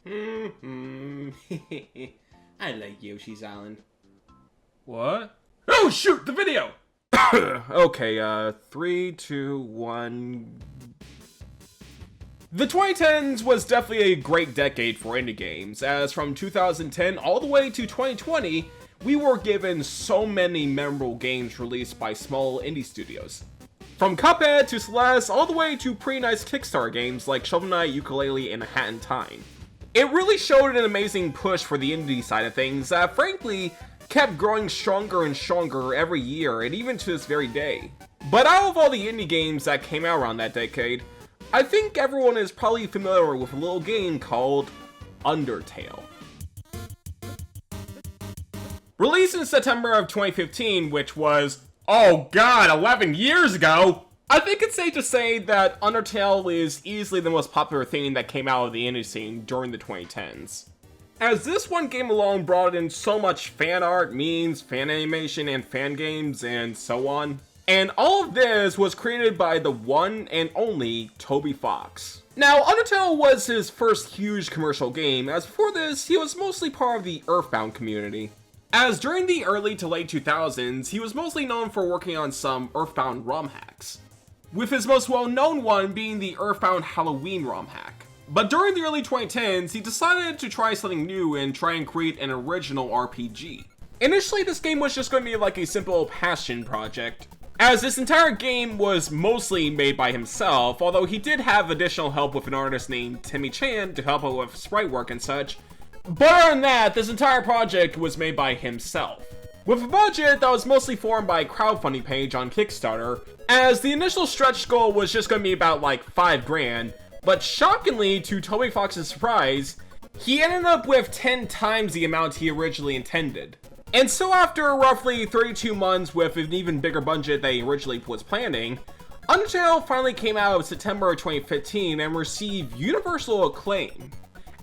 I like Yoshi's Island. What? Oh shoot, the video! Okay, 3, 2, 1... The 2010s was definitely a great decade for indie games, as from 2010 all the way to 2020, we were given so many memorable games released by small indie studios. From Cuphead to Celeste, all the way to pretty nice Kickstarter games like Shovel Knight, Yooka-Laylee, and A Hat in Time. It really showed an amazing push for the indie side of things that frankly kept growing stronger and stronger every year, and even to this very day. But out of all the indie games that came out around that decade, I think everyone is probably familiar with a little game called Undertale. Released in September of 2015, which was, oh god, 11 years ago! I think it's safe to say that Undertale is easily the most popular thing that came out of the indie scene during the 2010s. As this one game alone brought in so much fan art, memes, fan animation, and fan games, and so on. And all of this was created by the one and only Toby Fox. Now, Undertale was his first huge commercial game, as before this, he was mostly part of the Earthbound community. As during the early to late 2000s, he was mostly known for working on some Earthbound ROM hacks, with his most well-known one being the Earthbound Halloween ROM hack. But during the early 2010s, he decided to try something new and try and create an original RPG. Initially, this game was just going to be like a simple passion project, as this entire game was mostly made by himself, although he did have additional help with an artist named Timmy Chan to help out with sprite work and such. But other than that, this entire project was made by himself, with a budget that was mostly formed by a crowdfunding page on Kickstarter, as the initial stretch goal was just going to be about like $5 grand, but shockingly to Toby Fox's surprise, he ended up with 10 times the amount he originally intended. And so after roughly 32 months with an even bigger budget than he originally was planning, Undertale finally came out in September of 2015 and received universal acclaim,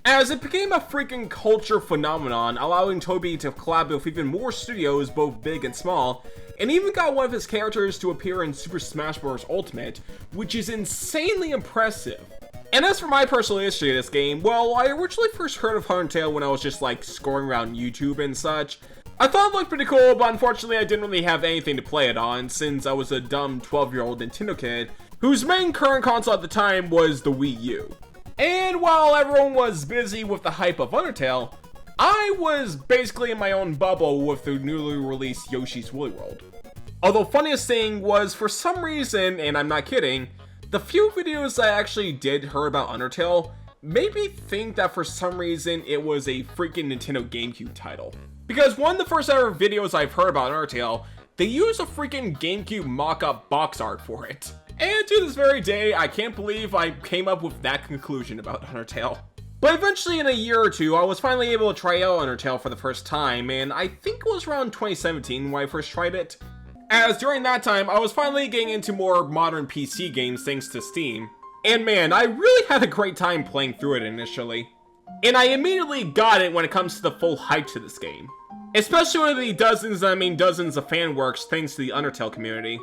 as it became a freaking culture phenomenon, allowing Toby to collab with even more studios, both big and small, and even got one of his characters to appear in Super Smash Bros. Ultimate, which is insanely impressive. And as for my personal history of this game, well, I originally first heard of Undertale when I was just like scrolling around YouTube and such. I thought it looked pretty cool, but unfortunately I didn't really have anything to play it on, since I was a dumb 12-year-old Nintendo kid, whose main current console at the time was the Wii U. And while everyone was busy with the hype of Undertale, I was basically in my own bubble with the newly released Yoshi's Woolly World. Although funniest thing was, for some reason, and I'm not kidding, the few videos I actually did hear about Undertale made me think that for some reason it was a freaking Nintendo GameCube title. Because one of the first ever videos I've heard about Undertale, they used a freaking GameCube mock-up box art for it. And to this very day, I can't believe I came up with that conclusion about Undertale. But eventually in a year or two, I was finally able to try out Undertale for the first time, and I think it was around 2017 when I first tried it. As during that time, I was finally getting into more modern PC games thanks to Steam. And man, I really had a great time playing through it initially. And I immediately got it when it comes to the full hype to this game. Especially with the dozens of fan works thanks to the Undertale community.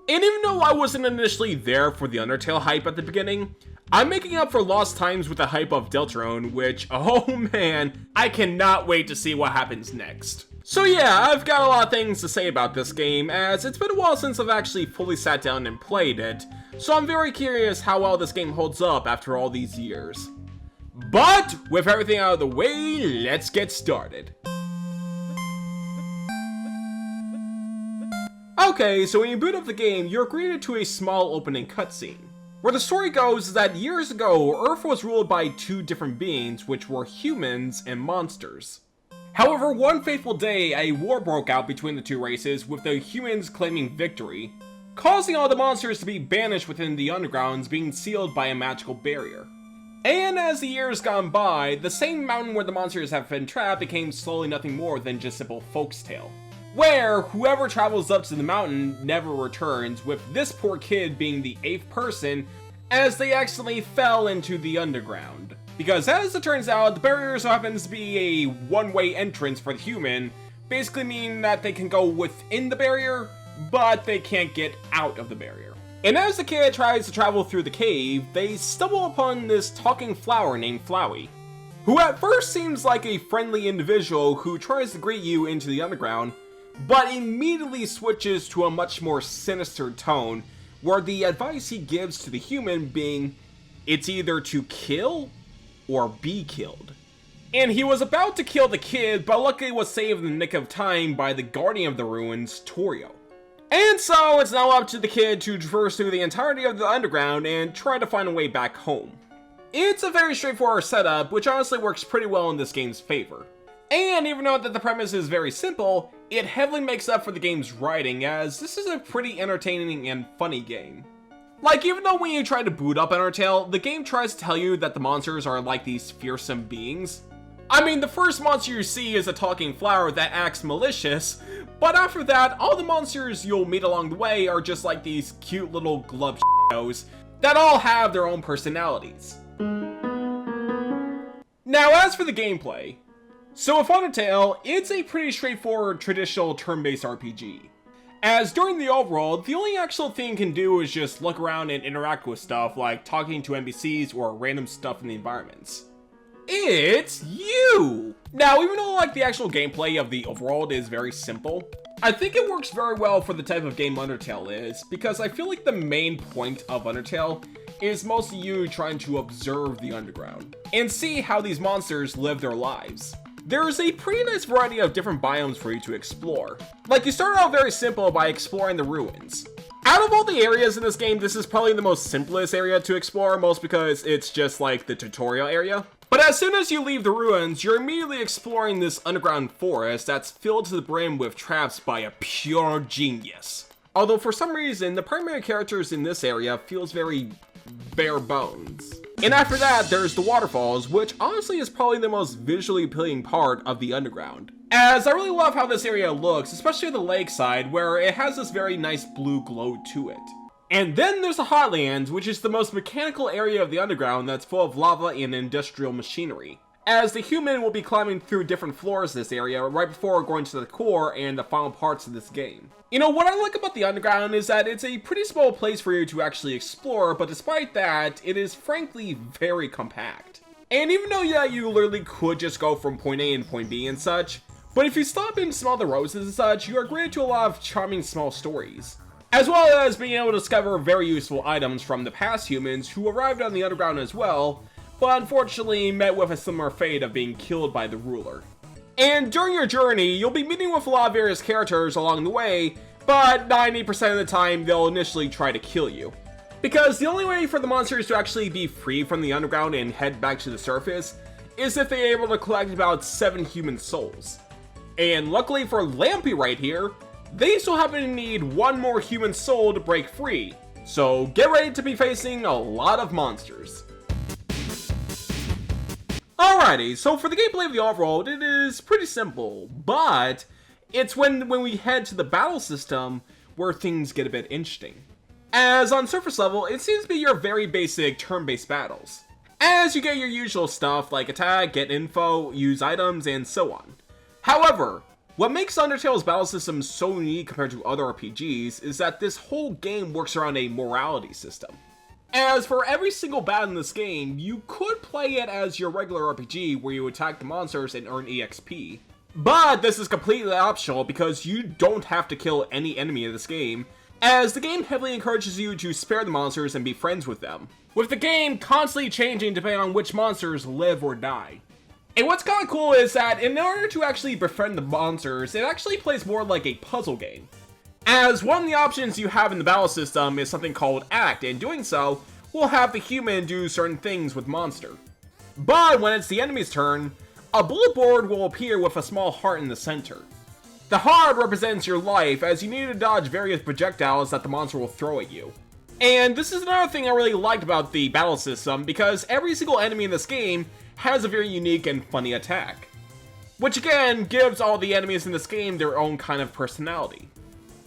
And even though I wasn't initially there for the Undertale hype at the beginning, I'm making up for lost times with the hype of Deltarune, which, oh man, I cannot wait to see what happens next. So yeah, I've got a lot of things to say about this game, as it's been a while since I've actually fully sat down and played it, so I'm very curious how well this game holds up after all these years. But, with everything out of the way, let's get started. Okay, so when you boot up the game, you're greeted to a small opening cutscene, where the story goes is that years ago, Earth was ruled by two different beings, which were humans and monsters. However, one fateful day, a war broke out between the two races, with the humans claiming victory, causing all the monsters to be banished within the undergrounds, being sealed by a magical barrier. And as the years gone by, the same mountain where the monsters have been trapped became slowly nothing more than just simple folk's tale, where whoever travels up to the mountain never returns, with this poor kid being the 8th person, as they accidentally fell into the underground. Because as it turns out, the barrier also happens to be a one-way entrance for the human, basically meaning that they can go within the barrier, but they can't get out of the barrier. And as the kid tries to travel through the cave, they stumble upon this talking flower named Flowey, who at first seems like a friendly individual who tries to greet you into the underground, but immediately switches to a much more sinister tone, where the advice he gives to the human being, it's either to kill or be killed. And he was about to kill the kid, but luckily was saved in the nick of time by the guardian of the ruins, Torio. And so it's now up to the kid to traverse through the entirety of the underground and try to find a way back home. It's a very straightforward setup, which honestly works pretty well in this game's favor. And even though that the premise is very simple, it heavily makes up for the game's writing, as this is a pretty entertaining and funny game. Like, even though when you try to boot up Undertale, the game tries to tell you that the monsters are like these fearsome beings. I mean, the first monster you see is a talking flower that acts malicious, but after that, all the monsters you'll meet along the way are just like these cute little glove s***os that all have their own personalities. Now, as for the gameplay, so with Undertale, it's a pretty straightforward traditional turn-based RPG. As during the overworld, the only actual thing you can do is just look around and interact with stuff like talking to NPCs or random stuff in the environments. It's you! Now, even though like the actual gameplay of the overworld is very simple, I think it works very well for the type of game Undertale is, because I feel like the main point of Undertale is mostly you trying to observe the underground and see how these monsters live their lives. There's a pretty nice variety of different biomes for you to explore. Like, you start out very simple by exploring the ruins. Out of all the areas in this game, this is probably the most simplest area to explore, most because it's just like the tutorial area. But as soon as you leave the ruins, you're immediately exploring this underground forest that's filled to the brim with traps by a pure genius. Although for some reason, the primary characters in this area feels very bare bones. And after that, there's the waterfalls, which honestly is probably the most visually appealing part of the underground. As I really love how this area looks, especially the lakeside, where it has this very nice blue glow to it. And then there's the Hotlands, which is the most mechanical area of the underground that's full of lava and industrial machinery. As the human will be climbing through different floors of this area right before going to the core and the final parts of this game. You know, what I like about the underground is that it's a pretty small place for you to actually explore, but despite that, it is frankly very compact. And even though you literally could just go from point A and point B and such, but if you stop and smell the roses and such, you are greeted to a lot of charming small stories. As well as being able to discover very useful items from the past humans who arrived on the underground as well, but unfortunately met with a similar fate of being killed by the ruler. And during your journey, you'll be meeting with a lot of various characters along the way, but 90% of the time they'll initially try to kill you. Because the only way for the monsters to actually be free from the underground and head back to the surface is if they're able to collect about 7 human souls. And luckily for Lampy right here, they still happen to need 1 more human soul to break free, so get ready to be facing a lot of monsters. Alrighty, so for the gameplay of the overworld, it is pretty simple, but it's when we head to the battle system where things get a bit interesting. As on surface level, it seems to be your very basic turn-based battles, as you get your usual stuff like attack, get info, use items, and so on. However, what makes Undertale's battle system so unique compared to other RPGs is that this whole game works around a morality system. As for every single battle in this game, you could play it as your regular RPG where you attack the monsters and earn EXP. But this is completely optional because you don't have to kill any enemy in this game, as the game heavily encourages you to spare the monsters and be friends with them, with the game constantly changing depending on which monsters live or die. And what's kind of cool is that in order to actually befriend the monsters, it actually plays more like a puzzle game. As one of the options you have in the battle system is something called Act, and doing so will have the human do certain things with monster. But when it's the enemy's turn, a bullet board will appear with a small heart in the center. The heart represents your life, as you need to dodge various projectiles that the monster will throw at you. And this is another thing I really liked about the battle system, because every single enemy in this game has a very unique and funny attack, which again gives all the enemies in this game their own kind of personality.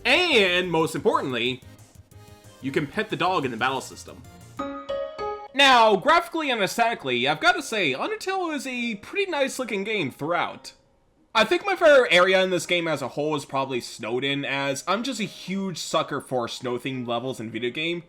And most importantly, you can pet the dog in the battle system. Now, graphically and aesthetically, I've got to say, Undertale is a pretty nice looking game throughout. I think my favorite area in this game as a whole is probably Snowden, as I'm just a huge sucker for snow-themed levels in video game,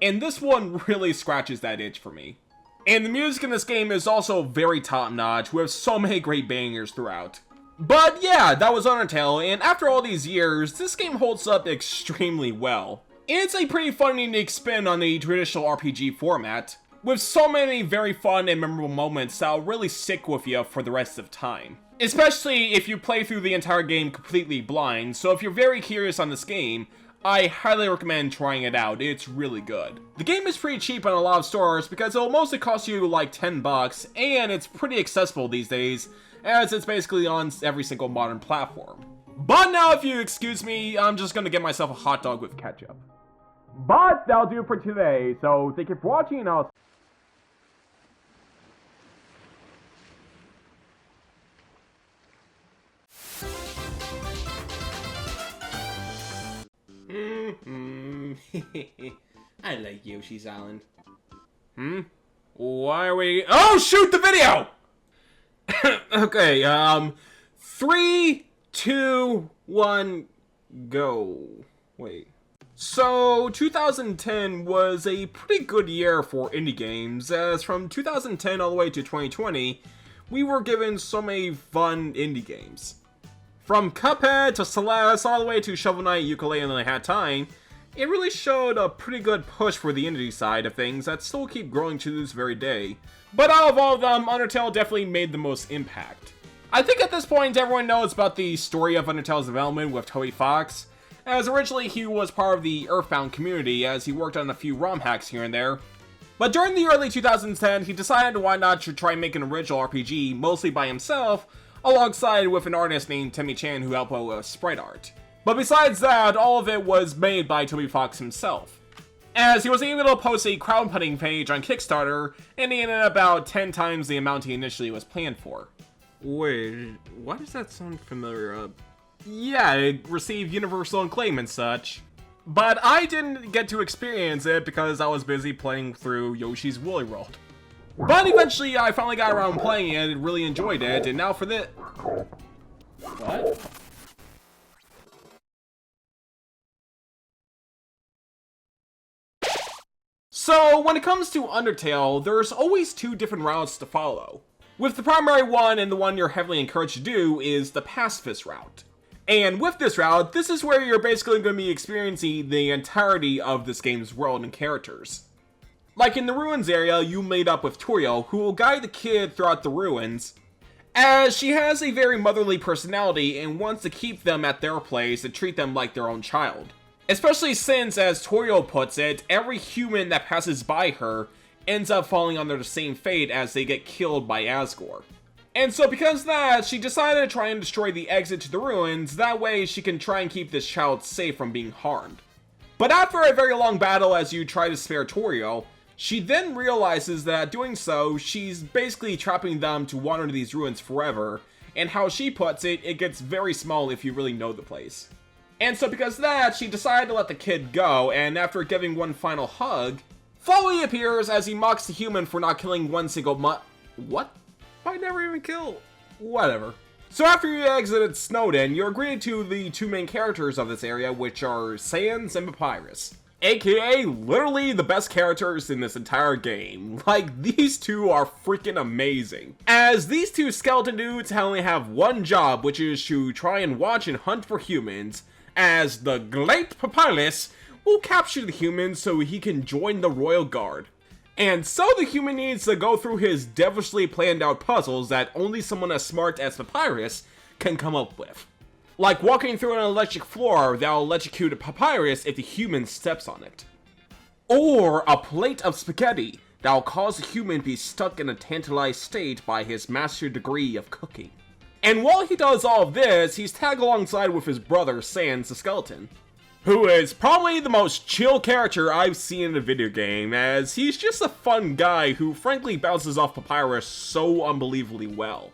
and this one really scratches that itch for me. And the music in this game is also very top-notch, with so many great bangers throughout. But yeah, that was Undertale, and after all these years, this game holds up extremely well. It's a pretty fun and unique spin on the traditional RPG format, with so many very fun and memorable moments that'll really stick with you for the rest of time. Especially if you play through the entire game completely blind, so if you're very curious on this game, I highly recommend trying it out. It's really good. The game is pretty cheap on a lot of stores because it'll mostly cost you like 10 bucks, and it's pretty accessible these days, as it's basically on every single modern platform. But now, if you excuse me, I'm just gonna get myself a hot dog with ketchup. But that'll do it for today, so thank you for watching, and I'll I like Yoshi's Island. Why are we... Oh, shoot the video! Okay, 3, 2, 1, go. Wait. So, 2010 was a pretty good year for indie games, as from 2010 all the way to 2020, we were given so many fun indie games. From Cuphead to Celeste all the way to Shovel Knight, Yooka-Laylee, and Hat Time, it really showed a pretty good push for the indie side of things that still keep growing to this very day. But out of all of them, Undertale definitely made the most impact. I think at this point everyone knows about the story of Undertale's development with Toby Fox, as originally he was part of the Earthbound community as he worked on a few ROM hacks here and there. But during the early 2010s, he decided why not to try and make an original RPG mostly by himself, alongside with an artist named Timmy Chan who helped with sprite art. But besides that, all of it was made by Toby Fox himself, as he was able to post a crowdfunding page on Kickstarter, and he ended about 10 times the amount he initially was planned for. Wait, why does that sound familiar? Yeah, it received universal acclaim and such. But I didn't get to experience it because I was busy playing through Yoshi's Woolly World. But eventually I finally got around playing it and really enjoyed it, and now for this... What? So, when it comes to Undertale, there's always two different routes to follow. With the primary one, and the one you're heavily encouraged to do, is the Pacifist route. And with this route, this is where you're basically going to be experiencing the entirety of this game's world and characters. Like in the ruins area, you meet up with Toriel, who will guide the kid throughout the ruins, as she has a very motherly personality and wants to keep them at their place and treat them like their own child. Especially since, as Toriel puts it, every human that passes by her ends up falling under the same fate as they get killed by Asgore. And so because of that, she decided to try and destroy the exit to the ruins, that way she can try and keep this child safe from being harmed. But after a very long battle as you try to spare Toriel, she then realizes that doing so, she's basically trapping them to wander into these ruins forever, and how she puts it, it gets very small if you really know the place. And so because of that, she decided to let the kid go, and after giving one final hug, Foley appears as he mocks the human for not killing one single What? I never even killed. Whatever. So after you exited Snowden, you're greeted to the two main characters of this area, which are Sans and Papyrus. AKA literally the best characters in this entire game. Like, these two are freaking amazing. As these two skeleton dudes only have one job, which is to try and watch and hunt for humans, as the Great Papyrus will capture the human so he can join the Royal Guard. And so the human needs to go through his devilishly planned out puzzles that only someone as smart as Papyrus can come up with. Like walking through an electric floor that'll electrocute a Papyrus if the human steps on it. Or a plate of spaghetti that'll cause the human to be stuck in a tantalized state by his master degree of cooking. And while he does all of this, he's tagged alongside with his brother, Sans the Skeleton, who is probably the most chill character I've seen in a video game, as he's just a fun guy who frankly bounces off Papyrus so unbelievably well.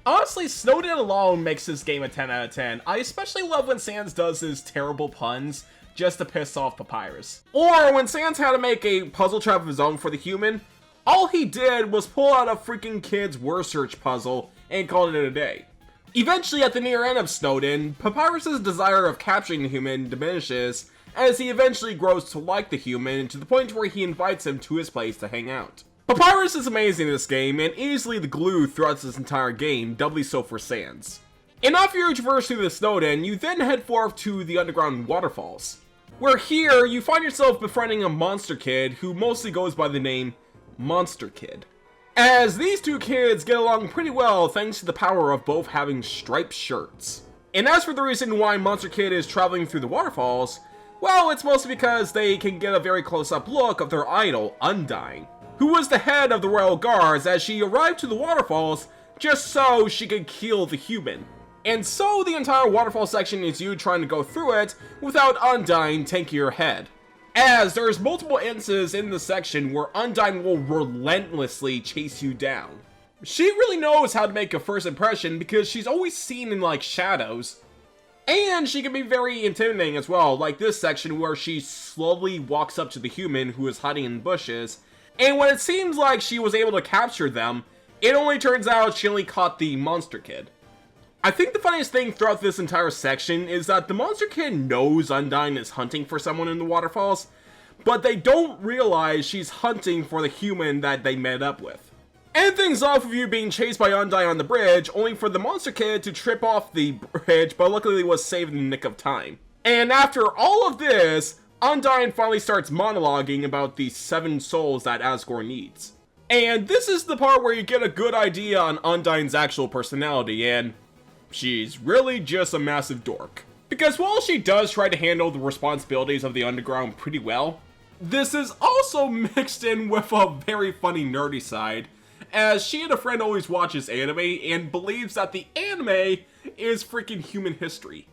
Honestly, Snowden alone makes this game a 10 out of 10. I especially love when Sans does his terrible puns just to piss off Papyrus. Or when Sans had to make a puzzle trap of his own for the human, all he did was pull out a freaking kid's word search puzzle and called it a day. Eventually, at the near end of Snowden, Papyrus's desire of capturing the human diminishes as he eventually grows to like the human to the point where he invites him to his place to hang out. Papyrus is amazing in this game, and easily the glue throughout this entire game, doubly so for Sans. And after you traverse through the Snowden, you then head forth to the underground waterfalls, where here you find yourself befriending a monster kid who mostly goes by the name Monster Kid. As these two kids get along pretty well thanks to the power of both having striped shirts. And as for the reason why Monster Kid is traveling through the waterfalls, well, it's mostly because they can get a very close-up look of their idol, Undyne, who was the head of the Royal Guards as she arrived to the waterfalls just so she could kill the human. And so the entire waterfall section is you trying to go through it without Undyne tanking your head, as there's multiple instances in the section where Undyne will relentlessly chase you down. She really knows how to make a first impression because she's always seen in like shadows, and she can be very intimidating as well, like this section where she slowly walks up to the human who is hiding in bushes, and when it seems like she was able to capture them, it only turns out she only caught the Monster Kid. I think the funniest thing throughout this entire section is that the Monster Kid knows Undyne is hunting for someone in the waterfalls, but they don't realize she's hunting for the human that they met up with. And things off of you being chased by Undyne on the bridge, only for the Monster Kid to trip off the bridge, but luckily was saved in the nick of time. And after all of this, Undyne finally starts monologuing about the 7 souls that Asgore needs. And this is the part where you get a good idea on Undyne's actual personality, and she's really just a massive dork. Because while she does try to handle the responsibilities of the underground pretty well, this is also mixed in with a very funny nerdy side, as she and a friend always watches anime and believes that the anime is freaking human history,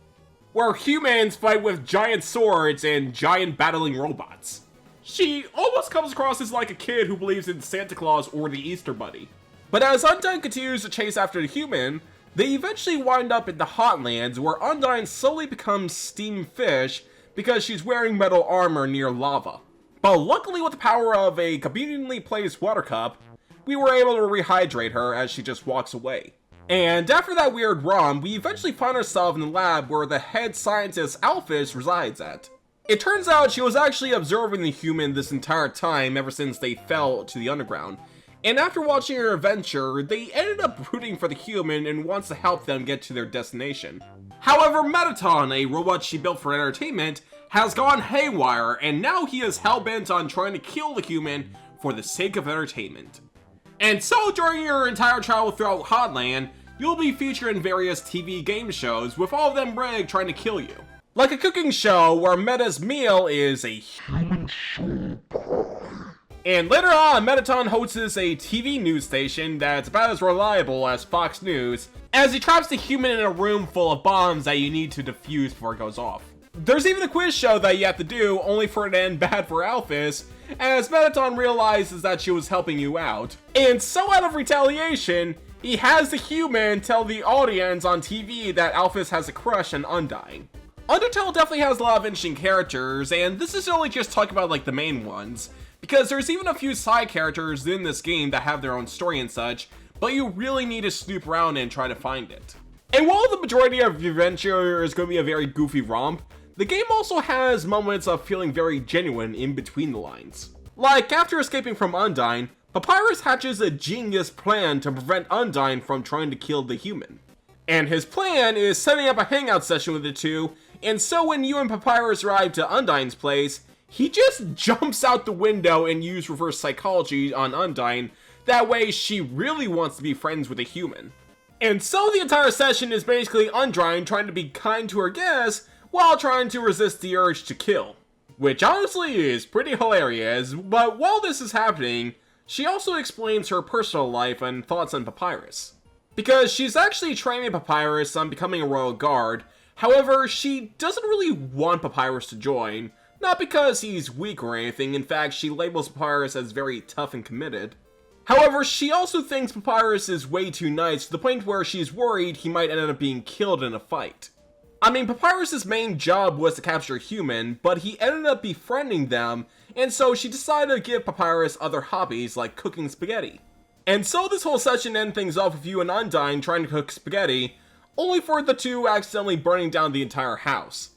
where humans fight with giant swords and giant battling robots. She almost comes across as like a kid who believes in Santa Claus or the Easter Bunny. But as Undyne continues to chase after the human, they eventually wind up in the Hotlands, where Undyne slowly becomes steam fish because she's wearing metal armor near lava. But luckily with the power of a conveniently placed water cup, we were able to rehydrate her as she just walks away. And after that weird run, we eventually find ourselves in the lab where the head scientist Alphys resides at. It turns out she was actually observing the human this entire time ever since they fell to the underground. And after watching her adventure, they ended up rooting for the human and wants to help them get to their destination. However, Metaton, a robot she built for entertainment, has gone haywire, and now he is hell-bent on trying to kill the human for the sake of entertainment. And so during your entire travel throughout Hotland, you'll be featured in various TV game shows, with all of them rigged trying to kill you. Like a cooking show where Meta's meal is a human soup. And later on, Metaton hosts a TV news station that's about as reliable as Fox News, as he traps the human in a room full of bombs that you need to defuse before it goes off. There's even a quiz show that you have to do, only for it to end bad for Alphys, as Metaton realizes that she was helping you out. And so out of retaliation, he has the human tell the audience on TV that Alphys has a crush on Undyne. Undertale definitely has a lot of interesting characters, and this is only just talking about like the main ones, because there's even a few side characters in this game that have their own story and such, but you really need to snoop around and try to find it. And while the majority of the adventure is going to be a very goofy romp, the game also has moments of feeling very genuine in between the lines. Like, after escaping from Undyne, Papyrus hatches a genius plan to prevent Undyne from trying to kill the human. And his plan is setting up a hangout session with the two, and so when you and Papyrus arrive to Undyne's place, he just jumps out the window and uses reverse psychology on Undyne, that way she really wants to be friends with a human. And so the entire session is basically Undyne trying to be kind to her guests, while trying to resist the urge to kill. Which honestly is pretty hilarious, but while this is happening, she also explains her personal life and thoughts on Papyrus. Because she's actually training Papyrus on becoming a royal guard, however, she doesn't really want Papyrus to join, not because he's weak or anything, in fact she labels Papyrus as very tough and committed. However, she also thinks Papyrus is way too nice to the point where she's worried he might end up being killed in a fight. I mean, Papyrus's main job was to capture a human, but he ended up befriending them, and so she decided to give Papyrus other hobbies like cooking spaghetti. And so this whole session ends things off with you and Undyne trying to cook spaghetti, only for the two accidentally burning down the entire house.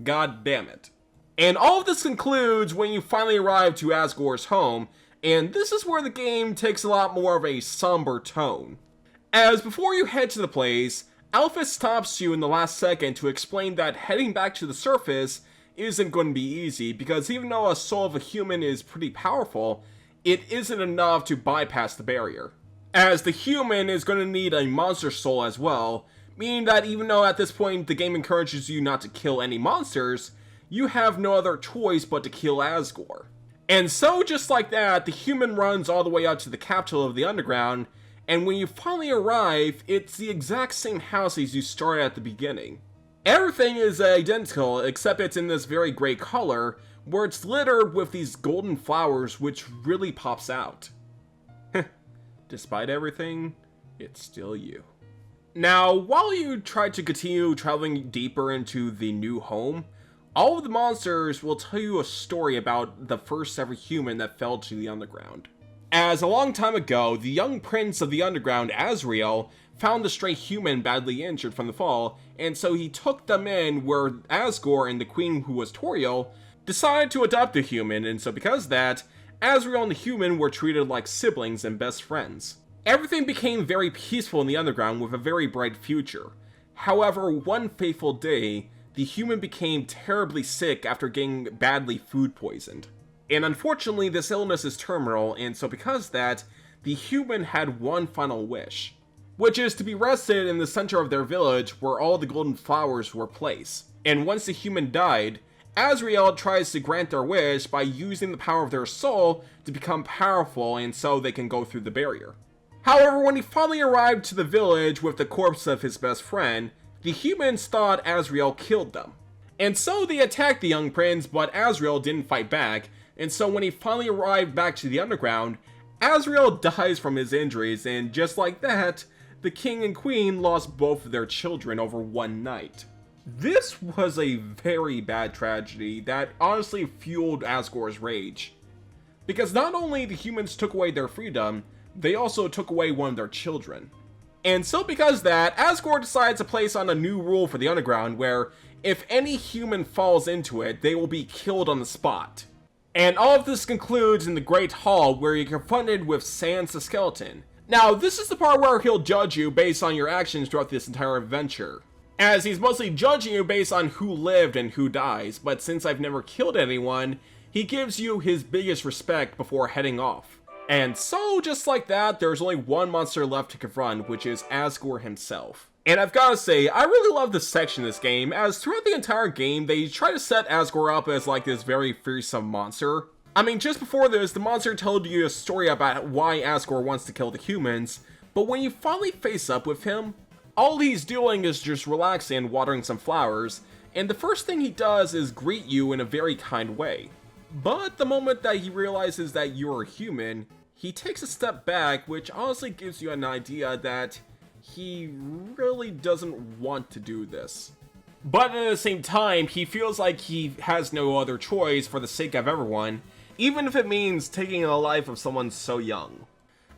God damn it. And all of this concludes when you finally arrive to Asgore's home, And this is where the game takes a lot more of a somber tone. As before you head to the place, Alpha stops you in the last second to explain that heading back to the surface isn't going to be easy, because even though a soul of a human is pretty powerful, it isn't enough to bypass the barrier. As the human is going to need a monster soul as well, meaning that even though at this point the game encourages you not to kill any monsters, you have no other choice but to kill Asgore. And so just like that, the human runs all the way up to the capital of the underground, and when you finally arrive, it's the exact same house as you started at the beginning. Everything is identical, except it's in this very gray color, where it's littered with these golden flowers, which really pops out. Despite everything, it's still you. Now, while you try to continue traveling deeper into the new home, all of the monsters will tell you a story about the first ever human that fell to the underground. As a long time ago, the young prince of the underground, Azrael, found a stray human badly injured from the fall, and so he took them in, where Asgore and the queen, who was Toriel, decided to adopt the human, and so because of that, Azrael and the human were treated like siblings and best friends. Everything became very peaceful in the underground with a very bright future. However, one fateful day, the human became terribly sick after getting badly food poisoned. And unfortunately, this illness is terminal, and so because of that, the human had one final wish, which is to be rested in the center of their village where all the golden flowers were placed. And once the human died, Azrael tries to grant their wish by using the power of their soul to become powerful, and so they can go through the barrier. However, when he finally arrived to the village with the corpse of his best friend, the humans thought Azrael killed them. And so they attacked the young prince, but Azrael didn't fight back, and so when he finally arrived back to the underground, Azrael dies from his injuries, and just like that, the king and queen lost both of their children over one night. This was a very bad tragedy that honestly fueled Asgore's rage. Because not only the humans took away their freedom, they also took away one of their children. And so because of that, Asgore decides to place on a new rule for the underground where if any human falls into it, they will be killed on the spot. And all of this concludes in the Great Hall, where you're confronted with Sans the Skeleton. Now, this is the part where he'll judge you based on your actions throughout this entire adventure, as he's mostly judging you based on who lived and who dies, but since I've never killed anyone, he gives you his biggest respect before heading off. And so, just like that, there's only one monster left to confront, which is Asgore himself. And I've gotta say, I really love this section of this game, as throughout the entire game, they try to set Asgore up as like this very fearsome monster. I mean, just before this, the monster told you a story about why Asgore wants to kill the humans, but when you finally face up with him, all he's doing is just relaxing and watering some flowers, and the first thing he does is greet you in a very kind way. But the moment that he realizes that you're a human, he takes a step back, which honestly gives you an idea that he really doesn't want to do this. But at the same time, he feels like he has no other choice for the sake of everyone, even if it means taking the life of someone so young.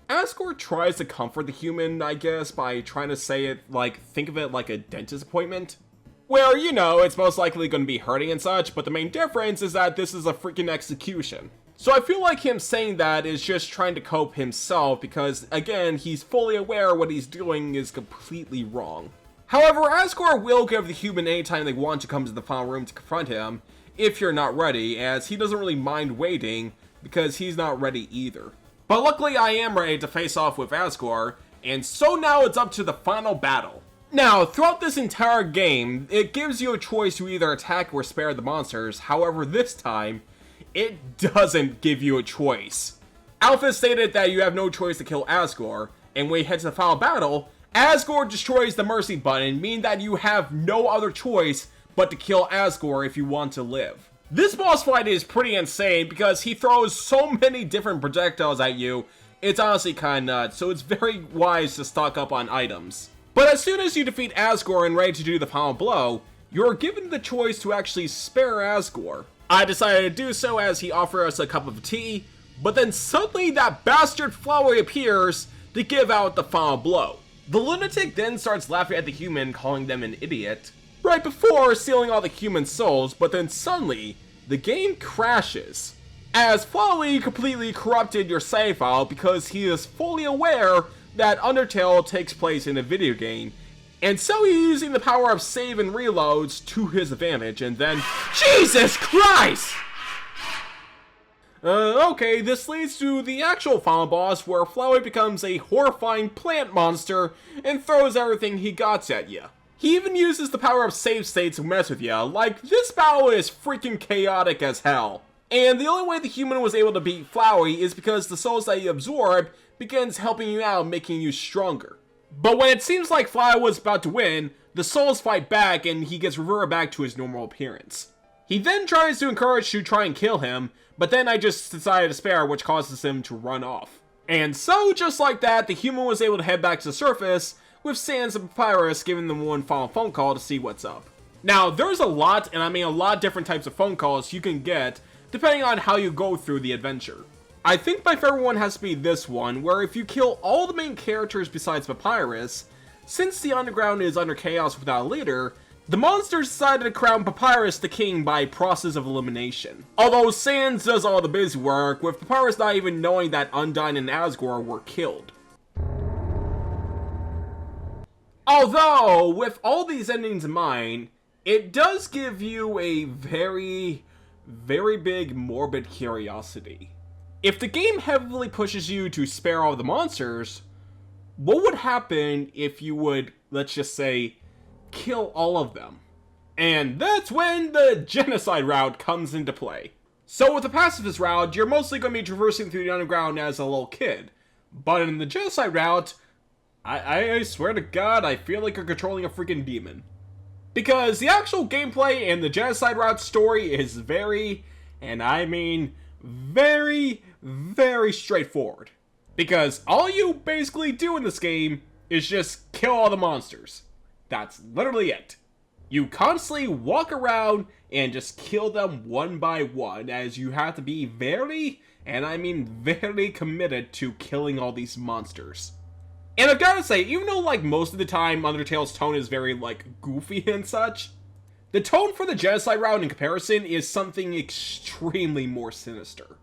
Asgore tries to comfort the human, I guess, by trying to say it like, think of it like a dentist appointment. Where, you know, it's most likely going to be hurting and such, but the main difference is that this is a freaking execution. So I feel like him saying that is just trying to cope himself because, again, he's fully aware what he's doing is completely wrong. However, Asgore will give the human any time they want to come to the final room to confront him, if you're not ready, as he doesn't really mind waiting, because he's not ready either. But luckily I am ready to face off with Asgore, and so now it's up to the final battle. Now, throughout this entire game, it gives you a choice to either attack or spare the monsters, however this time, it doesn't give you a choice. Alpha stated that you have no choice to kill Asgore, and when you head to the final battle, Asgore destroys the mercy button, meaning that you have no other choice but to kill Asgore if you want to live. This boss fight is pretty insane because he throws so many different projectiles at you, it's honestly kinda nuts, so it's very wise to stock up on items. But as soon as you defeat Asgore and ready to do the final blow, you're given the choice to actually spare Asgore. I decided to do so as he offered us a cup of tea, but then suddenly that bastard flower appears to give out the final blow. The lunatic then starts laughing at the human, calling them an idiot, right before stealing all the human souls, but then suddenly, the game crashes. as Flowey completely corrupted your save file because he is fully aware that Undertale takes place in a video game, and so he's using the power of save and reloads to his advantage, and then Jesus Christ! Okay, this leads to the actual final boss where Flowey becomes a horrifying plant monster and throws everything he got at you. He even uses the power of save states to mess with you, like this battle is freaking chaotic as hell. And the only way the human was able to beat Flowey is because the souls that you absorb begins helping you out, making you stronger. But when it seems like Flowey was about to win, the souls fight back and he gets reverted back to his normal appearance. He then tries to encourage you to try and kill him, but then I just decided to spare, which causes him to run off. And so, just like that, the human was able to head back to the surface, with Sans and Papyrus giving them one final phone call to see what's up. Now, there's a lot, and I mean a lot of different types of phone calls you can get, depending on how you go through the adventure. I think my favorite one has to be this one, where if you kill all the main characters besides Papyrus, since the underground is under chaos without a leader, the monsters decided to crown Papyrus the king by process of elimination. Although Sans does all the busy work, with Papyrus not even knowing that Undyne and Asgore were killed. Although, with all these endings in mind, it does give you a very big morbid curiosity. If the game heavily pushes you to spare all the monsters, what would happen if you would, let's just say, kill all of them? And that's when the Genocide route comes into play. So with the Pacifist route, you're mostly going to be traversing through the underground as a little kid. But in the Genocide route, I swear to God, I feel like you're controlling a freaking demon. Because the actual gameplay and the Genocide route story is very, and I mean very straightforward. Because all you basically do in this game is just kill all the monsters. That's literally it. You constantly walk around and just kill them one by one, as you have to be very, and I mean very committed to killing all these monsters. And I've gotta say, even though like most of the time Undertale's tone is very like goofy and such, the tone for the Genocide route in comparison is something extremely more sinister.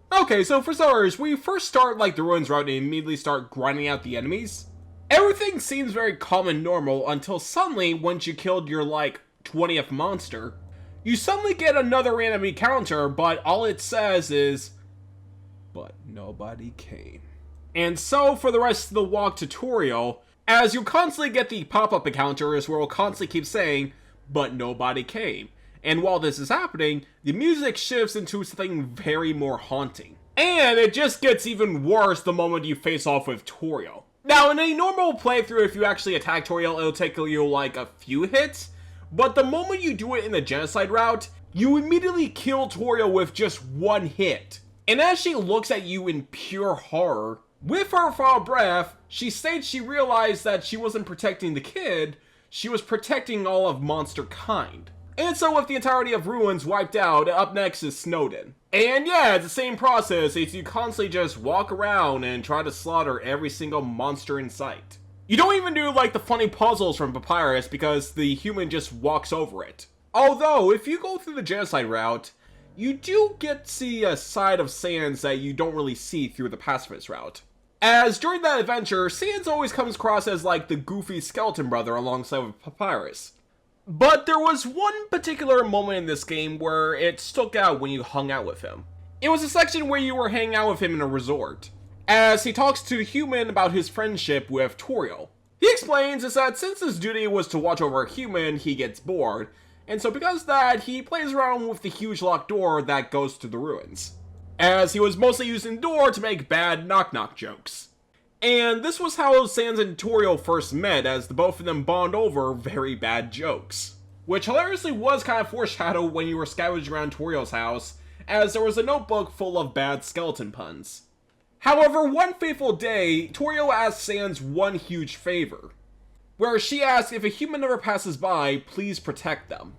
Okay, so for starters, when you first start like the Ruins route and immediately start grinding out the enemies, everything seems very calm and normal until suddenly, once you killed your like 20th monster, you suddenly get another random encounter, but all it says is, "But nobody came." And so for the rest of the walk tutorial, as you constantly get the pop-up encounters where it'll constantly keep saying, "But nobody came." And while this is happening, the music shifts into something very more haunting. And it just gets even worse the moment you face off with Toriel. Now, in a normal playthrough, if you actually attack Toriel, it'll take you like a few hits. But the moment you do it in the Genocide route, you immediately kill Toriel with just one hit. And as she looks at you in pure horror, with her final breath, she states she realized that she wasn't protecting the kid, she was protecting all of monster kind. And so with the entirety of Ruins wiped out, up next is Snowden. And yeah, it's the same process as you constantly just walk around and try to slaughter every single monster in sight. You don't even do like the funny puzzles from Papyrus because the human just walks over it. Although, if you go through the Genocide route, you do get to see a side of Sans that you don't really see through the Pacifist route. As during that adventure, Sans always comes across as like the goofy skeleton brother alongside with Papyrus. But there was one particular moment in this game where it stuck out when you hung out with him. It was a section where you were hanging out with him in a resort, as he talks to the human about his friendship with Toriel. He explains is that since his duty was to watch over a human, he gets bored, and so because of that, he plays around with the huge locked door that goes to the ruins, as he was mostly using the door to make bad knock-knock jokes. And this was how Sans and Toriel first met, as the both of them bond over very bad jokes. Which hilariously was kind of foreshadowed when you were scavenging around Toriel's house, as there was a notebook full of bad skeleton puns. However, one fateful day, Toriel asked Sans one huge favor, where she asked if a human ever passes by, please protect them.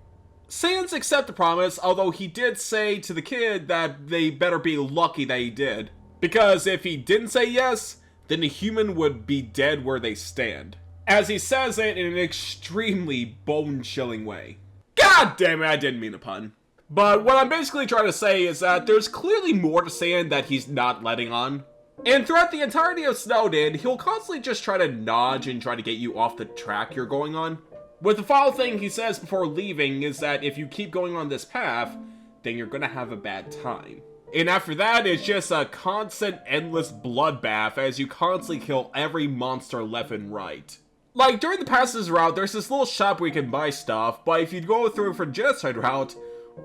Sans accepted the promise, although he did say to the kid that they better be lucky that he did, because if he didn't say yes, then the human would be dead where they stand. As he says it in an extremely bone-chilling way. God damn it, I didn't mean a pun. But what I'm basically trying to say is that there's clearly more to Sand that he's not letting on. And throughout the entirety of Snowden, he'll constantly just try to nudge and try to get you off the track you're going on. With the final thing he says before leaving is that if you keep going on this path, then you're gonna have a bad time. And after that, it's just a constant, endless bloodbath as you constantly kill every monster left and right. Like, during the Pacifist route, there's this little shop where you can buy stuff, but if you go through for Genocide route,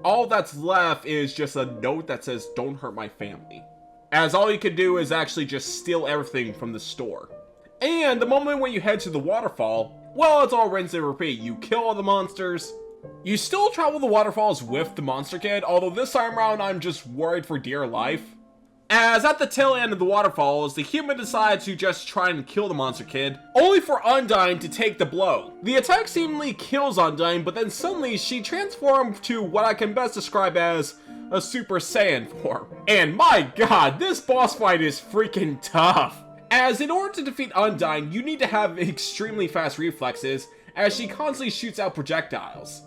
all that's left is just a note that says, "Don't hurt my family." As all you can do is actually just steal everything from the store. And the moment when you head to the waterfall, well, it's all rinse and repeat. You kill all the monsters. You still travel the waterfalls with the monster kid, although this time around I'm just worried for dear life. As at the tail end of the waterfalls, the human decides to just try and kill the monster kid, only for Undyne to take the blow. The attack seemingly kills Undyne, but then suddenly she transforms to what I can best describe as a Super Saiyan form. And my god, this boss fight is freaking tough! As in order to defeat Undyne, you need to have extremely fast reflexes, as she constantly shoots out projectiles.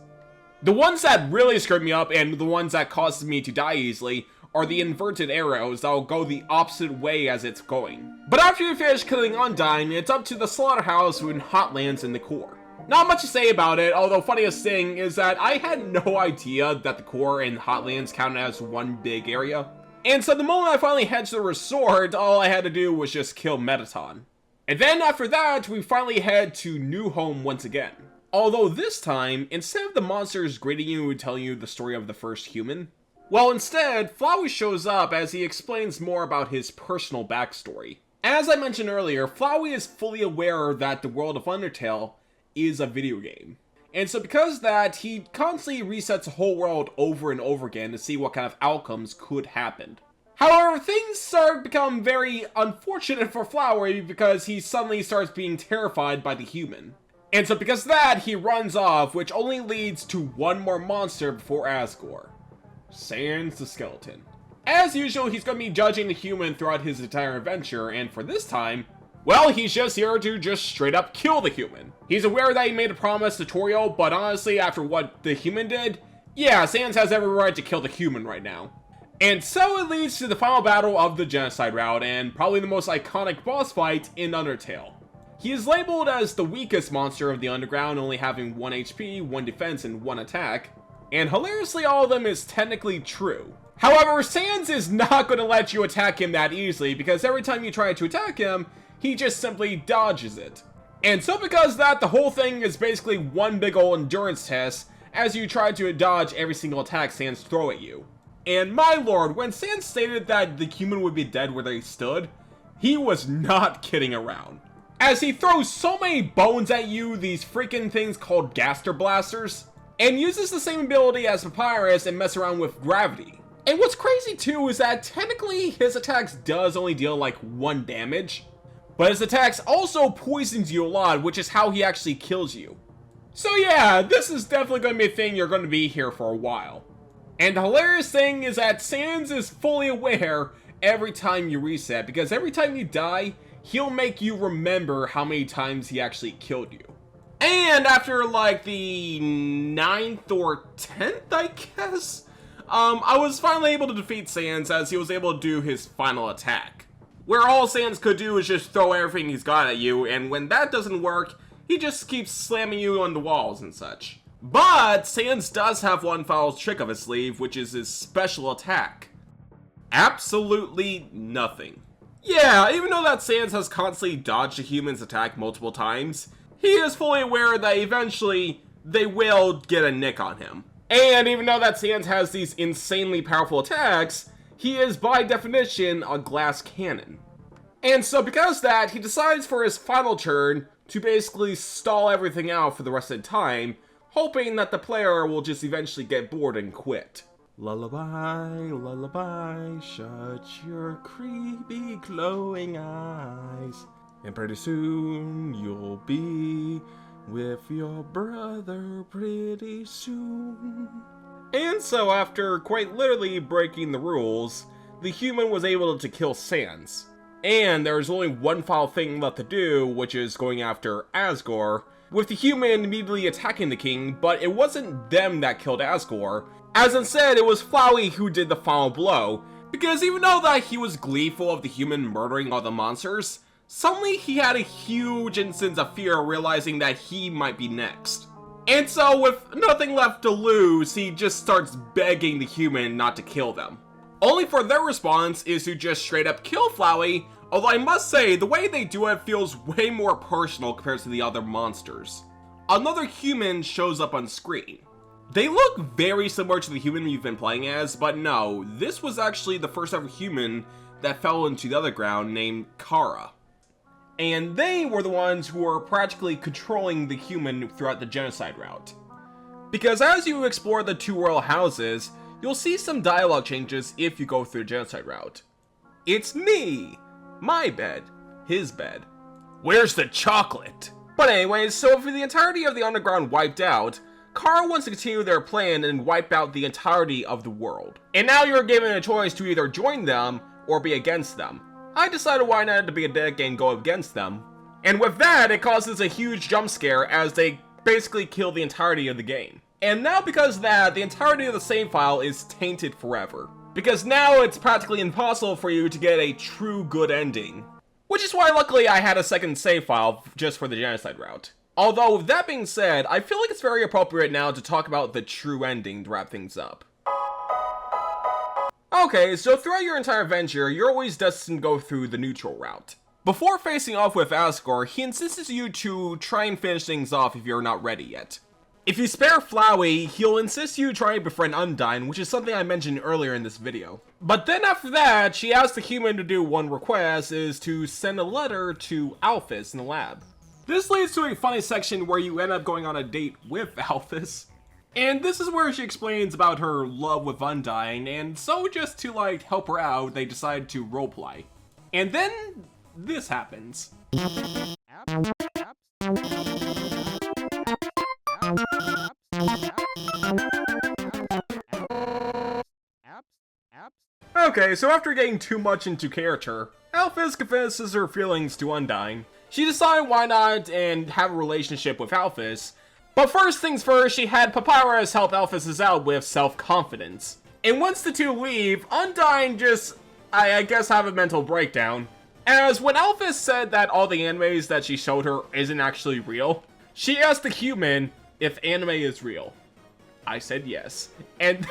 The ones that really screwed me up, and the ones that caused me to die easily, are the inverted arrows that will go the opposite way as it's going. But after you finish killing Undyne, it's up to the slaughterhouse in Hotlands in the core. Not much to say about it, although funniest thing is that I had no idea that the core and Hotlands counted as one big area. And so the moment I finally head to the resort, all I had to do was just kill Metaton. And then after that, we finally head to New Home once again. Although this time, instead of the monsters greeting you and telling you the story of the first human, well, instead, Flowey shows up as he explains more about his personal backstory. As I mentioned earlier, Flowey is fully aware that the world of Undertale is a video game. And so because of that, he constantly resets the whole world over and over again to see what kind of outcomes could happen. However, things start to become very unfortunate for Flowey because he suddenly starts being terrified by the human. And so because of that, he runs off, which only leads to one more monster before Asgore. Sans the skeleton. As usual, he's going to be judging the human throughout his entire adventure, and for this time, well, he's just here to just straight up kill the human. He's aware that he made a promise to Toriel, but honestly, after what the human did, yeah, Sans has every right to kill the human right now. And so it leads to the final battle of the Genocide route, and probably the most iconic boss fight in Undertale. He is labeled as the weakest monster of the underground, only having 1 HP, 1 defense, and 1 attack. And hilariously, all of them is technically true. However, Sans is not going to let you attack him that easily, because every time you try to attack him, he just simply dodges it. And so because of that, the whole thing is basically one big ol' endurance test, as you try to dodge every single attack Sans throw at you. And my lord, when Sans stated that the human would be dead where they stood, he was not kidding around. As he throws so many bones at you, these freaking things called Gaster Blasters, and uses the same ability as Papyrus and mess around with gravity. And what's crazy too is that technically his attacks does only deal like 1 damage, but his attacks also poisons you a lot, which is how he actually kills you. So yeah, this is definitely going to be a thing you're going to be here for a while. And the hilarious thing is that Sans is fully aware every time you reset, because every time you die, he'll make you remember how many times he actually killed you. And after like the 9th or 10th, I guess, I was finally able to defeat Sans as he was able to do his final attack. Where all Sans could do is just throw everything he's got at you, and when that doesn't work, he just keeps slamming you on the walls and such. But Sans does have one final trick up his sleeve, which is his special attack. Absolutely nothing. Yeah, even though that Sans has constantly dodged a human's attack multiple times, he is fully aware that eventually they will get a nick on him. And even though that Sans has these insanely powerful attacks, he is by definition a glass cannon. And so because of that, he decides for his final turn to basically stall everything out for the rest of the time, hoping that the player will just eventually get bored and quit. Lullaby, lullaby, shut your creepy glowing eyes, and pretty soon you'll be with your brother pretty soon. And so after quite literally breaking the rules, the human was able to kill Sans. And there was only one final thing left to do, which is going after Asgore, with the human immediately attacking the king, but it wasn't them that killed Asgore, As instead, it was Flowey who did the final blow, because even though that he was gleeful of the human murdering all the monsters, suddenly he had a huge instance of fear realizing that he might be next. And so with nothing left to lose, he just starts begging the human not to kill them. Only for their response is to just straight up kill Flowey, although I must say, the way they do it feels way more personal compared to the other monsters. Another human shows up on screen. They look very similar to the human we've been playing as, but no, this was actually the first ever human that fell into the other ground named Kara. And they were the ones who were practically controlling the human throughout the Genocide route. Because as you explore the two royal houses, you'll see some dialogue changes if you go through the Genocide route. It's me! My bed. His bed. Where's the chocolate? But anyways, so for the entirety of the underground wiped out, Kara wants to continue their plan and wipe out the entirety of the world. And now you're given a choice to either join them or be against them. I decided why not to be a dick and go against them. And with that, it causes a huge jump scare as they basically kill the entirety of the game. And now because of that, the entirety of the save file is tainted forever. Because now it's practically impossible for you to get a true good ending. Which is why luckily I had a second save file just for the Genocide route. Although, with that being said, I feel like it's very appropriate now to talk about the true ending to wrap things up. Okay, so throughout your entire adventure, you're always destined to go through the neutral route. Before facing off with Asgore, he insists you to try and finish things off if you're not ready yet. If you spare Flowey, he'll insist you try and befriend Undyne, which is something I mentioned earlier in this video. But then after that, she asks the human to do one request, is to send a letter to Alphys in the lab. This leads to a funny section where you end up going on a date with Alphys. And this is where she explains about her love with Undyne, and so just to like help her out, they decide to roleplay. And then this happens. Okay, so after getting too much into character, Alphys confesses her feelings to Undyne. She decided why not and have a relationship with Alphys. But first things first, she had Papyrus help Alphys out with self-confidence. And once the two leave, Undyne just, I guess, have a mental breakdown. As when Alphys said that all the animes that she showed her isn't actually real, she asked the human if anime is real. I said yes. And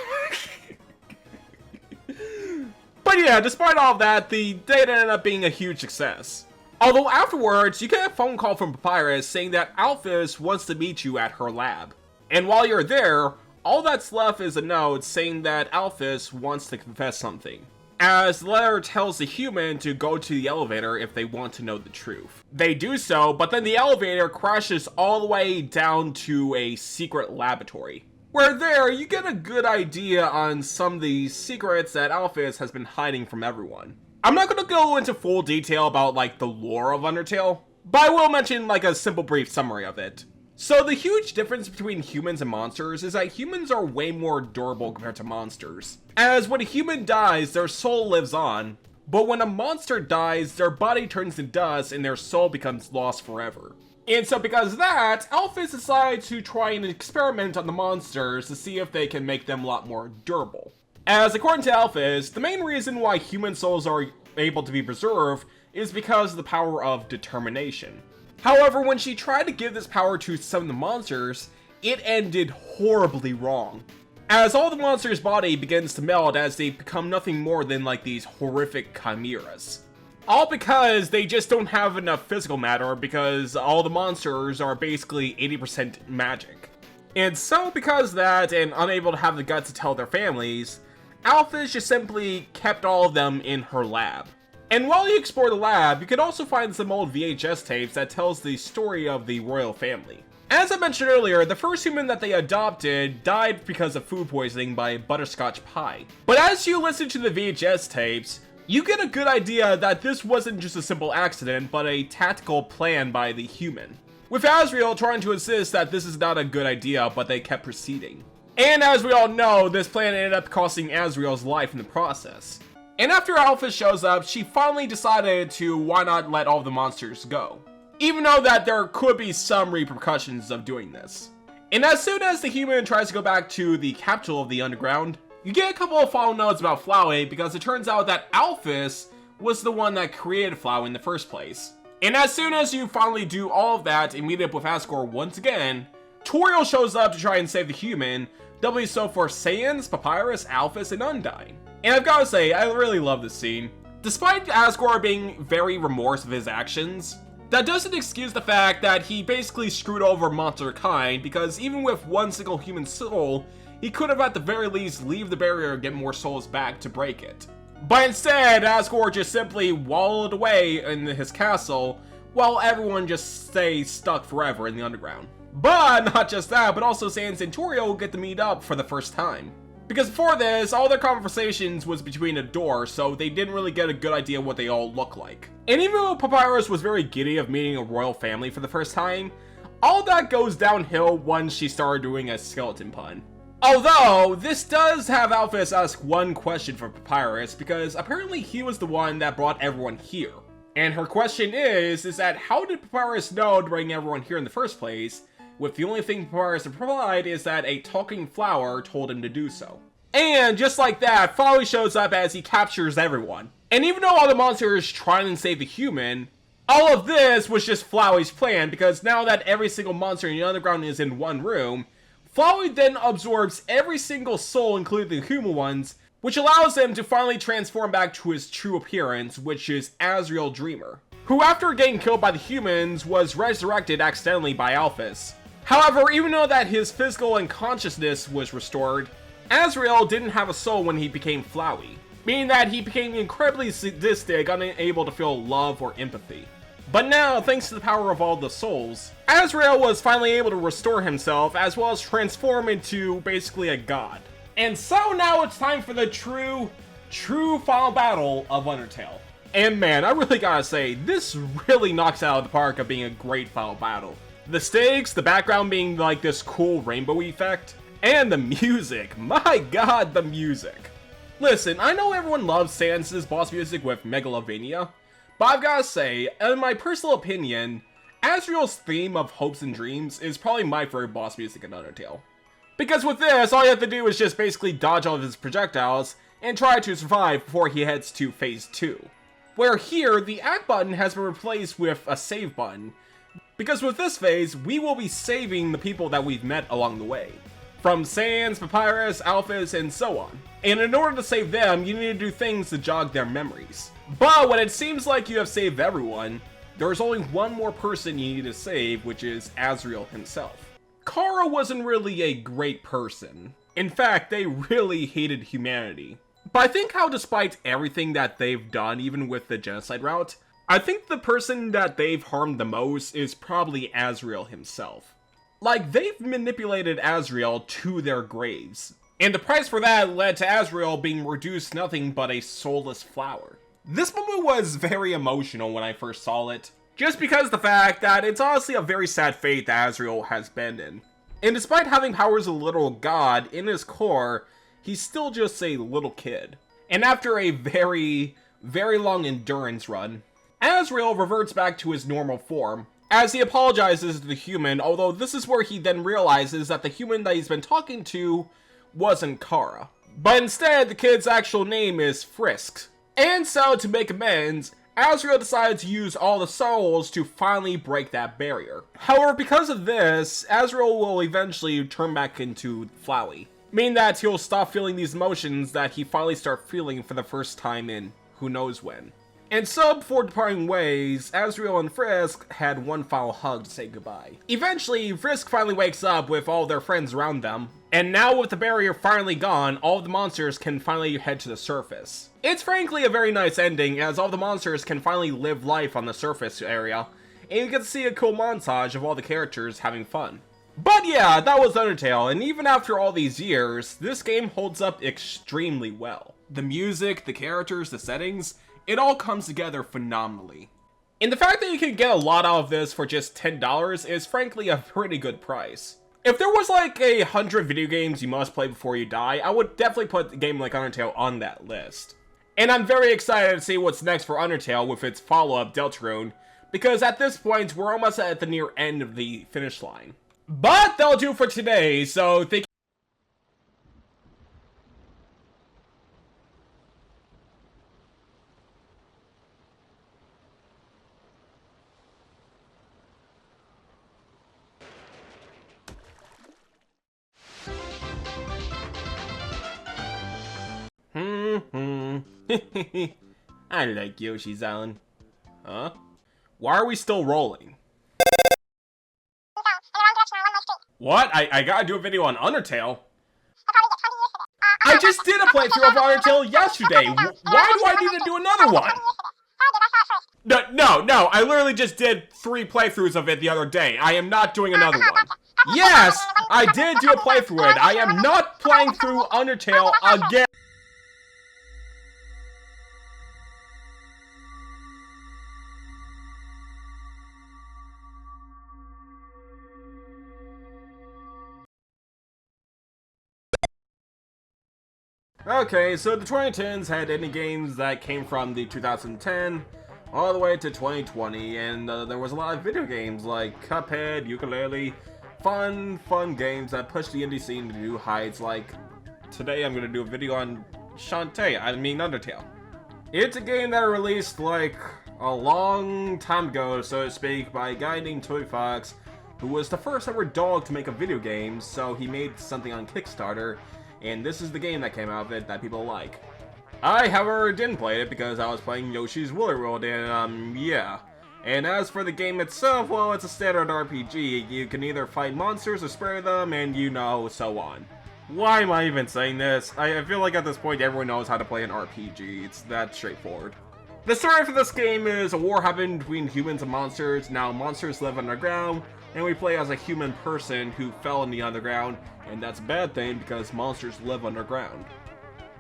but yeah, despite all of that, the date ended up being a huge success. Although afterwards, you get a phone call from Papyrus saying that Alphys wants to meet you at her lab. And while you're there, all that's left is a note saying that Alphys wants to confess something. As the letter tells the human to go to the elevator if they want to know the truth. They do so, but then the elevator crashes all the way down to a secret laboratory. Where there, you get a good idea on some of the secrets that Alphys has been hiding from everyone. I'm not going to go into full detail about like the lore of Undertale, but I will mention like a simple brief summary of it. So the huge difference between humans and monsters is that humans are way more durable compared to monsters. As when a human dies, their soul lives on, but when a monster dies, their body turns to dust and their soul becomes lost forever. And so because of that, Alphys decides to try and experiment on the monsters to see if they can make them a lot more durable. As according to Alphys, the main reason why human souls are able to be preserved is because of the power of determination. However, when she tried to give this power to some of the monsters, it ended horribly wrong. As all the monsters' body begins to melt as they become nothing more than like these horrific chimeras. All because they just don't have enough physical matter because all the monsters are basically 80% magic. And so because of that, and unable to have the guts to tell their families, Alphys just simply kept all of them in her lab. And while you explore the lab, you can also find some old VHS tapes that tells the story of the royal family. As I mentioned earlier, the first human that they adopted died because of food poisoning by butterscotch pie. But as you listen to the VHS tapes, you get a good idea that this wasn't just a simple accident, but a tactical plan by the human. With Asriel trying to insist that this is not a good idea, but they kept proceeding. And as we all know, this plan ended up costing Asriel's life in the process. And after Alphys shows up, she finally decided to why not let all the monsters go. Even though that there could be some repercussions of doing this. And as soon as the human tries to go back to the capital of the underground, you get a couple of follow notes about Flowey because it turns out that Alphys was the one that created Flowey in the first place. And as soon as you finally do all of that and meet up with Asgore once again, Toriel shows up to try and save the human, doubly so for Sans, Papyrus, Alphys, and Undyne. And I've gotta say, I really love this scene. Despite Asgore being very remorse of his actions, that doesn't excuse the fact that he basically screwed over monster kind, because even with one single human soul, he could have at the very least leave the barrier and get more souls back to break it. But instead, Asgore just simply wallowed away in his castle, while everyone just stays stuck forever in the underground. But not just that, but also Sans and Toriel get to meet up for the first time. Because before this, all their conversations was between a door, so they didn't really get a good idea what they all look like. And even though Papyrus was very giddy of meeting a royal family for the first time, all that goes downhill once she started doing a skeleton pun. Although, this does have Alphys ask one question for Papyrus, because apparently he was the one that brought everyone here. And her question is that how did Papyrus know to bring everyone here in the first place, with the only thing Papyrus replied is that a talking flower told him to do so. And just like that, Flowey shows up as he captures everyone. And even though all the monsters try and save the human, all of this was just Flowey's plan, because now that every single monster in the underground is in one room, Flowey then absorbs every single soul, including the human ones, which allows him to finally transform back to his true appearance, which is Azrael Dreamer, who after getting killed by the humans was resurrected accidentally by Alphys. However, even though that his physical and consciousness was restored, Azrael didn't have a soul when he became Flowey, meaning that he became incredibly sadistic, unable to feel love or empathy. But now, thanks to the power of all the souls, Azrael was finally able to restore himself as well as transform into basically a god. And so now it's time for the true final battle of Undertale. And man, I really gotta say, this really knocks out of the park of being a great final battle. The stakes, the background being like this cool rainbow effect, and the music. My god, the music. Listen, I know everyone loves Sans' boss music with Megalovania, but I've gotta say, in my personal opinion, Azrael's theme of hopes and dreams is probably my favorite boss music in Undertale. Because with this, all you have to do is just basically dodge all of his projectiles and try to survive before he heads to phase 2. Where here, the act button has been replaced with a save button, because with this phase, we will be saving the people that we've met along the way. From Sans, Papyrus, Alphys, and so on. And in order to save them, you need to do things to jog their memories. But when it seems like you have saved everyone, there's only one more person you need to save, which is Azrael himself. Kara wasn't really a great person. In fact, they really hated humanity. But I think how despite everything that they've done, even with the genocide route, I think the person that they've harmed the most is probably Azrael himself. Like, they've manipulated Azrael to their graves. And the price for that led to Azrael being reduced to nothing but a soulless flower. This moment was very emotional when I first saw it, just because of the fact that it's honestly a very sad fate that Azrael has been in. And despite having powers of a literal god, in his core, he's still just a little kid. And after a very long endurance run, Azrael reverts back to his normal form, as he apologizes to the human, although this is where he then realizes that the human that he's been talking to wasn't Kara. But instead, the kid's actual name is Frisk. And so, to make amends, Azrael decides to use all the souls to finally break that barrier. However, because of this, Azrael will eventually turn back into Flowey, meaning that he'll stop feeling these emotions that he finally starts feeling for the first time in who knows when. And so, before departing ways, Azrael and Frisk had one final hug to say goodbye. Eventually, Frisk finally wakes up with all their friends around them, and now with the barrier finally gone, all of the monsters can finally head to the surface. It's frankly a very nice ending, as all the monsters can finally live life on the surface area, and you get to see a cool montage of all the characters having fun. But yeah, that was Undertale, and even after all these years, this game holds up extremely well. The music, the characters, the settings, it all comes together phenomenally. And the fact that you can get a lot out of this for just $10 is frankly a pretty good price. If there was like 100 video games you must play before you die, I would definitely put a game like Undertale on that list. And I'm very excited to see what's next for Undertale with its follow-up Deltarune, because at this point we're almost at the near end of the finish line. But that'll do for today, so thank I like Yoshi's Island. Huh? Why are we still rolling? What? I gotta do a video on Undertale? I just did a playthrough of Undertale yesterday! Why do I need to do another one? No, I literally just did 3 playthroughs of it the other day. I am not doing another one. Yes, I did do a playthrough of it. I am not playing through Undertale again. Okay, so the 2010s had indie games that came from the 2010 all the way to 2020, and there was a lot of video games like Cuphead, Ukulele, fun games that pushed the indie scene to new heights. Like today, I'm gonna do a video on Undertale. It's a game that released like a long time ago, so to speak, by a guy named Toy Fox, who was the first ever dog to make a video game. So he made something on Kickstarter. And this is the game that came out of it that people like. I, however, didn't play it because I was playing Yoshi's Woolly World, and yeah. And as for the game itself, well, it's a standard RPG. You can either fight monsters or spare them, and so on. Why am I even saying this? I feel like at this point everyone knows how to play an RPG. It's that straightforward. The story for this game is a war happened between humans and monsters. Now monsters live underground, and we play as a human person who fell in the underground, and that's a bad thing because monsters live underground.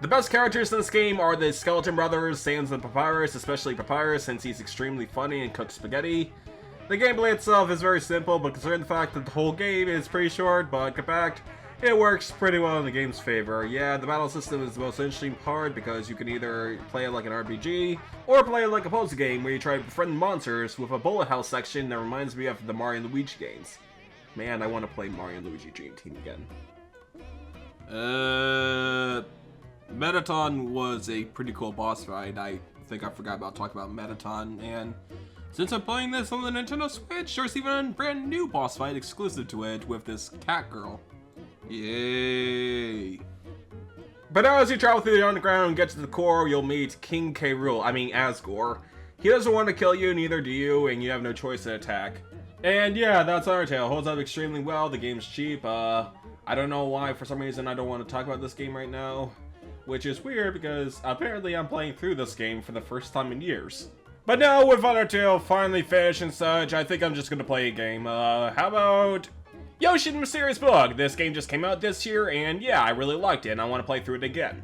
The best characters in this game are the Skeleton Brothers, Sans and Papyrus, especially Papyrus since he's extremely funny and cooks spaghetti. The gameplay itself is very simple, but considering the fact that the whole game is pretty short but compact, it works pretty well in the game's favor. Yeah, the battle system is the most interesting part because you can either play it like an RPG, or play it like a puzzle game where you try to befriend monsters with a bullet hell section that reminds me of the Mario and Luigi games. Man, I want to play Mario and Luigi Dream Team again. Mettaton was a pretty cool boss fight. I think I forgot about talking about Mettaton, and since I'm playing this on the Nintendo Switch, there's even a brand new boss fight exclusive to it with this cat girl. Yay! But as you travel through the underground and get to the core, you'll meet King K. Rool, Asgore. He doesn't want to kill you, neither do you, and you have no choice to attack. And yeah, that's Undertale. Holds up extremely well, the game's cheap. I don't know why, for some reason I don't want to talk about this game right now. Which is weird, because apparently I'm playing through this game for the first time in years. But now, with Undertale finally finished and such, I think I'm just gonna play a game. How about Yoshi the Mysterious Bug? This game just came out this year, and yeah, I really liked it, and I want to play through it again.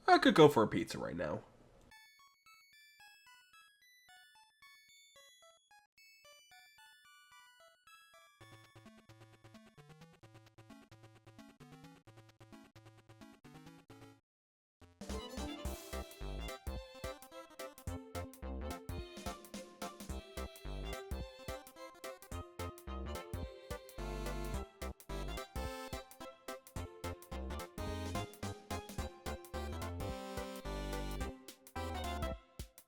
I could go for a pizza right now.